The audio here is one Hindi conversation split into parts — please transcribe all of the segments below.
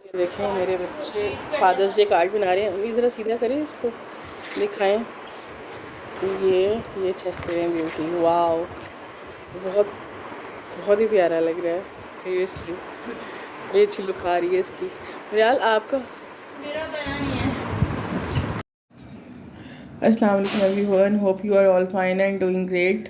देखें मेरे बच्चे फादर्स डे कार्ड बना रहे हैं। अम्मी ज़रा सीधा करें इसको, दिखाएं। ये चेक करें ब्यूटी, वाओ, बहुत बहुत ही प्यारा लग रहा है सीरियसली। बड़ी अच्छी लुक आ रही है इसकी। रियाल आपका मेरा बयान नहीं है। अस्सलाम वालेकुम everyone, hope you are all fine and doing great.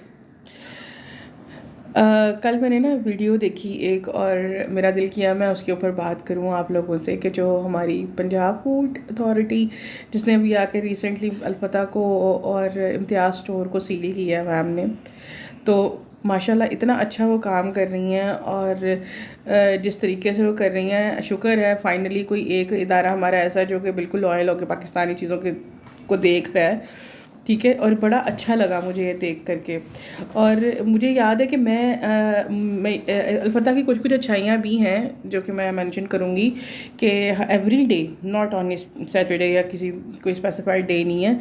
कल मैंने ना वीडियो देखी एक, और मेरा दिल किया मैं उसके ऊपर बात करूं आप लोगों से कि जो हमारी पंजाब फूड अथॉरिटी जिसने अभी आके रिसेंटली अलफता को और इम्तियाज़ स्टोर को सील किया है मैम ने, तो माशाल्लाह इतना अच्छा वो काम कर रही हैं। और जिस तरीके से वो कर रही हैं, शुक्र है फाइनली कोई एक इदारा हमारा ऐसा जो कि बिल्कुल लॉयल होकर पाकिस्तानी चीज़ों के को देख रहा है, ठीक है। और बड़ा अच्छा लगा मुझे ये देख करके। और मुझे याद है कि अलफता की कुछ कुछ अच्छाइयाँ भी हैं जो कि मैं मेंशन करूँगी कि every day, not on Saturday या किसी कोई स्पेसिफाइड डे नहीं है,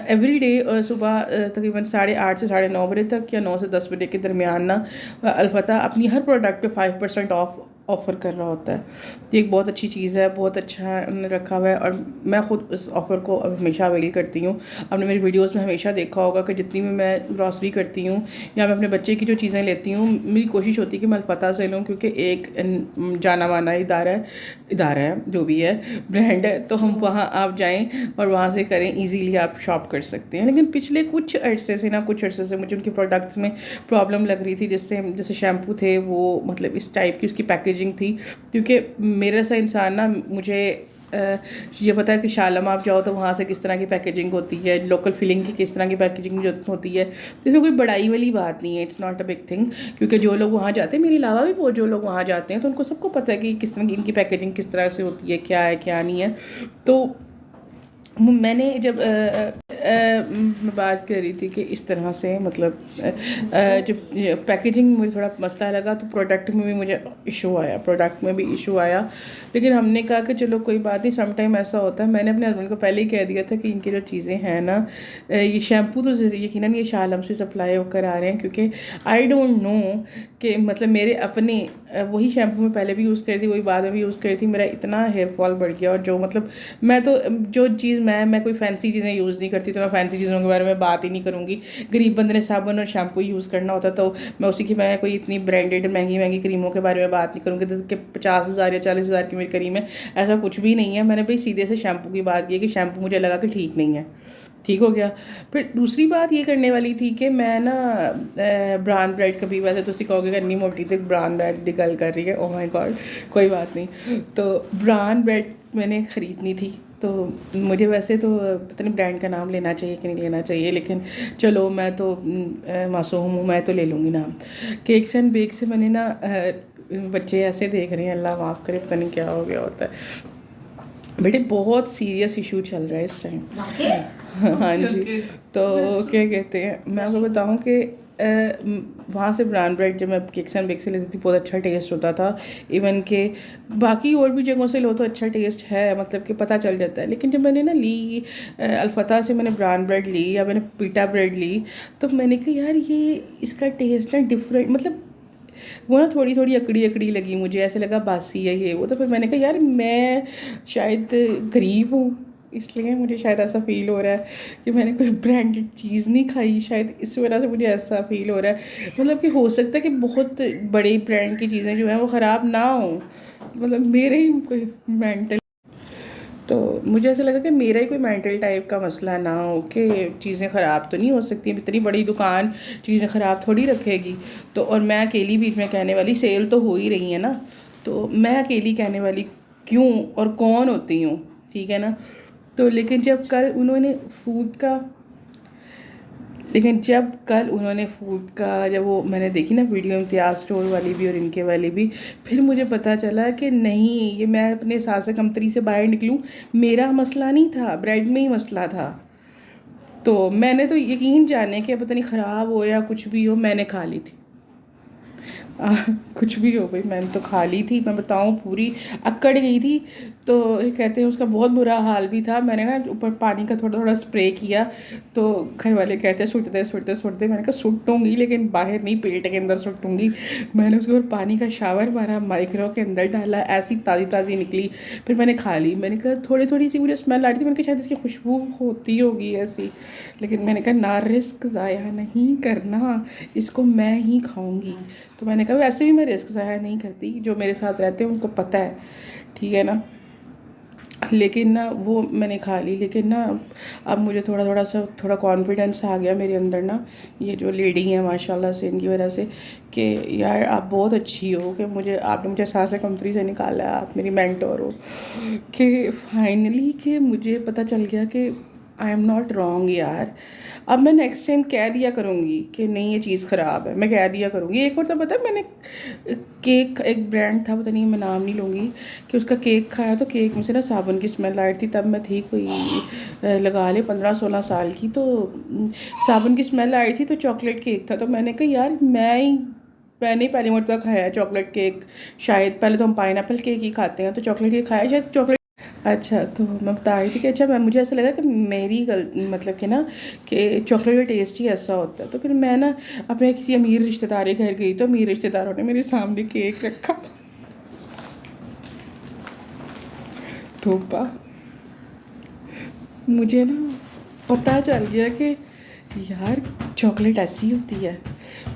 एवरी डे सुबह तकरीबन 8:30 से 9:30 तक या 9 से 10 बजे के दरमियान ना अलफता अपनी हर प्रोडक्ट पे 5% ऑफ़र कर रहा होता है। ये एक बहुत अच्छी चीज़ है, बहुत अच्छा उन्होंने रखा हुआ है। और मैं ख़ुद इस ऑफ़र को हमेशा अवेल करती हूँ। आपने मेरी वीडियोस में हमेशा देखा होगा कि जितनी भी मैं ग्रॉसरी करती हूँ या मैं अपने बच्चे की जो चीज़ें लेती हूँ, मेरी कोशिश होती है कि मैं अलफता से लूँ, क्योंकि एक जाना माना इदारा है जो भी है, ब्रांड है, तो हम वहाँ आप जाएँ और वहाँ से करें, ईज़िली आप शॉप कर सकते हैं। लेकिन पिछले कुछ अरसे से मुझे उनके प्रोडक्ट्स में प्रॉब्लम लग रही थी, जिससे जैसे शैम्पू थे वो मतलब इस टाइप की उसकी पैकेजिंग थी। क्योंकि मेरे सा इंसान ना, मुझे ये पता है कि शालम आप जाओ तो वहाँ से किस तरह की पैकेजिंग होती है, लोकल फिलिंग की किस तरह की पैकेजिंग जो होती है, इसमें कोई बड़ाई वाली बात नहीं है, it's not a big thing. क्योंकि जो लोग वहाँ जाते हैं, मेरे अलावा भी वो जो लोग वहाँ जाते हैं, तो उनको सबको पता है कि किस तरह की इनकी पैकेजिंग किस तरह से होती है, क्या है क्या नहीं है। तो मैंने जब मैं बात कर रही थी कि इस तरह से मतलब जब पैकेजिंग मुझे थोड़ा मसला लगा, तो प्रोडक्ट में भी मुझे इशू आया। लेकिन हमने कहा कि चलो कोई बात नहीं, सम टाइम ऐसा होता है। मैंने अपने हस्बैंड को पहले ही कह दिया था कि इनकी जो चीज़ें हैं ना, ये शैम्पू तो यकीनन ये शालम से सप्लाई होकर आ रहे हैं, क्योंकि आई डोंट नो कि मतलब मेरे अपने वही शैम्पू मैं पहले भी यूज़ करी थी, वही बाद में भी यूज़ करी थी, मेरा इतना हेयर फॉल बढ़ गया। और जो मतलब मैं तो जो चीज़ मैं कोई फैंसी चीज़ें यूज़ नहीं करती, तो मैं फैंसी चीज़ों के बारे में बात ही नहीं करूँगी। गरीब बंदे ने साबुन और शैम्पू यूज़ करना होता, तो मैं उसी की, मैं कोई इतनी ब्रांडेड महंगी महंगी क्रीमों के बारे में बात नहीं करूँगी कि 50,000 या 40,000 की मेरी क्रीम है, ऐसा कुछ भी नहीं है। मैंने भाई सीधे से शैम्पू की बात की है कि शैम्पू मुझे लगा कि ठीक नहीं है, ठीक हो गया। फिर दूसरी बात ये करने वाली थी कि मैं ना ब्राउन ब्रेड, कभी वैसे तो कहोगे कि इतनी मोटी तक ब्राउन ब्रेड की गल कर रही है, ओह माय गॉड, कोई बात नहीं। तो ब्राउन ब्रेड मैंने ख़रीदनी थी, तो मुझे वैसे तो पता नहीं ब्रांड का नाम लेना चाहिए कि नहीं लेना चाहिए, लेकिन चलो मैं तो मासूम हूँ, मैं तो ले लूँगी नाम। केक्स एंड बेक से मैंने ना बच्चे ऐसे देख रहे हैं, अल्लाह माफ़ करे, पता नहीं क्या हो गया होता है बेटे, बहुत सीरियस इशू चल रहा है इस टाइम। हाँ जी। तो क्या कहते हैं, मैं आपको बताऊँ कि वहाँ से ब्राउन ब्रेड जब मैं केक्स एंड बेक से लेती थी, बहुत अच्छा टेस्ट होता था। इवन के बाकी और भी जगहों से लो तो अच्छा टेस्ट है, मतलब कि पता चल जाता है। लेकिन जब मैंने ना ली अलफता से, मैंने ब्राउन ब्रेड ली या मैंने पीटा ब्रेड ली, तो मैंने कहा यार ये इसका टेस्ट ना डिफरेंट, मतलब वो ना थोड़ी थोड़ी अकड़ी अकड़ी लगी मुझे, ऐसे लगा बासी है ये वो। तो फिर मैंने कहा यार मैं शायद गरीब हूँ, इसलिए मुझे शायद ऐसा फ़ील हो रहा है कि मैंने कोई ब्रांडेड चीज़ नहीं खाई, शायद इस वजह से मुझे ऐसा फ़ील हो रहा है। मतलब कि हो सकता है कि बहुत बड़े ब्रांड की चीज़ें जो हैं वो ख़राब ना हो, मतलब मेरे ही कोई मेंटल, तो मुझे ऐसा लगा कि मेरा ही कोई मेंटल टाइप का मसला ना हो कि चीज़ें ख़राब तो नहीं हो सकती, इतनी बड़ी दुकान चीज़ें ख़राब थोड़ी रखेगी। तो और मैं अकेली बीच में कहने वाली, सेल तो हो ही रही है ना, तो मैं अकेली कहने वाली क्यों और कौन होती हूँ, ठीक है ना। तो जब कल उन्होंने फूड का जब वो मैंने देखी ना वीडियो, इम्तियाज़ स्टोर वाली भी और इनके वाली भी, फिर मुझे पता चला कि नहीं, ये मैं अपने साथ से कमतरी से बाहर निकलूँ, मेरा मसला नहीं था, ब्रेड में ही मसला था। तो मैंने तो यकीन जाने कि पता नहीं ख़राब हो या कुछ भी हो, मैंने खा ली थी। कुछ भी हो भाई, मैंने तो खा ली थी, मैं बताऊँ पूरी अकड़ गई थी। तो ये कहते हैं उसका बहुत बुरा हाल भी था। मैंने ना ऊपर पानी का थोड़ा थोड़ा स्प्रे किया, तो घर वाले कहते हैं सुटते सुटते सुटते, मैंने कहा सुटूंगी लेकिन बाहर नहीं, पेट के अंदर सुटूंगी। मैंने उसके ऊपर पानी का शावर मारा, माइक्रो के अंदर डाला, ऐसी ताज़ी ताज़ी निकली। फिर मैंने खा ली। मैंने कहा थोड़ी थोड़ी सी मुझे स्मेल आ रही थी, मैंने कहा शायद इसकी खुशबू होती होगी ऐसी, लेकिन मैंने कहा ना, रिस्क ज़ाया नहीं करना, इसको मैं ही खाऊंगी। तो मैंने कहा वैसे भी मैं रिस्क ज़ाया नहीं करती, जो मेरे साथ रहते हैं उनको पता है, ठीक है ना। लेकिन ना वो मैंने खा ली, लेकिन ना अब मुझे थोड़ा थोड़ा सा थोड़ा कॉन्फिडेंस आ गया मेरे अंदर ना, ये जो लेडी है माशाल्लाह से, इनकी वजह से, कि यार आप बहुत अच्छी हो, कि मुझे आपने मुझे सांसे कंपनी से निकाला है, आप मेरी मेंटोर हो, कि फाइनली कि मुझे पता चल गया कि आई एम नॉट रॉन्ग यार। अब मैं नेक्स्ट टाइम कह दिया करूँगी कि नहीं ये चीज़ ख़राब है, मैं कह दिया करूँगी। एक और तो पता है मैंने केक, एक ब्रांड था पता नहीं, मैं नाम नहीं लूँगी, कि उसका केक खाया तो केक में से ना साबुन की स्मेल आ रही थी। तब मैं थी कोई लगा ले 15-16 साल की, तो साबुन की स्मेल आ रही थी, तो चॉकलेट केक था। तो मैंने कहा यार मैंने ही पहली मरतबा खाया है चॉकलेट केक, शायद पहले तो हम पाइनएप्पल केक ही खाते हैं, तो चॉकलेट केक खाया शायद चॉकलेट। अच्छा, तो मैं बता रही थी कि अच्छा, मैं मुझे ऐसा लगा कि मेरी मतलब कि ना कि चॉकलेट का टेस्ट ही ऐसा होता है। तो फिर मैं ना अपने किसी अमीर रिश्तेदार के घर गई, तो अमीर रिश्तेदारों ने मेरे सामने केक रखा, थोपा, मुझे ना पता चल गया कि यार चॉकलेट ऐसी होती है।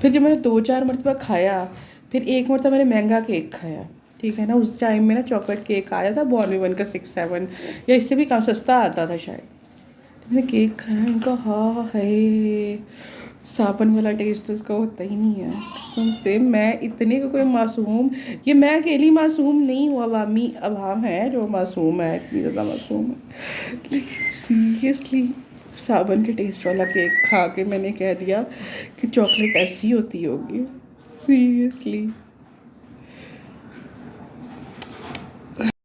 फिर जब मैंने 2-4 मरतबा खाया, फिर एक मरतबा मैंने महंगा केक खाया, ठीक है ना। उस टाइम में ना चॉकलेट केक आया था बॉर्नवीवन का 6-7, या इससे भी कम सस्ता आता था शायद। तो मैंने केक खाया, इनका हाँ है, साबुन वाला टेस्ट तो इसका होता ही नहीं है कसम से। मैं इतनी को कोई मासूम, ये मैं अकेली मासूम नहीं हूँ, अवाम है जो मासूम है, इतनी ज़्यादा मासूम है। लेकिन सीरियसली साबुन के टेस्ट वाला केक खा के मैंने कह दिया कि चॉकलेट ऐसी होती होगी, सीरियसली।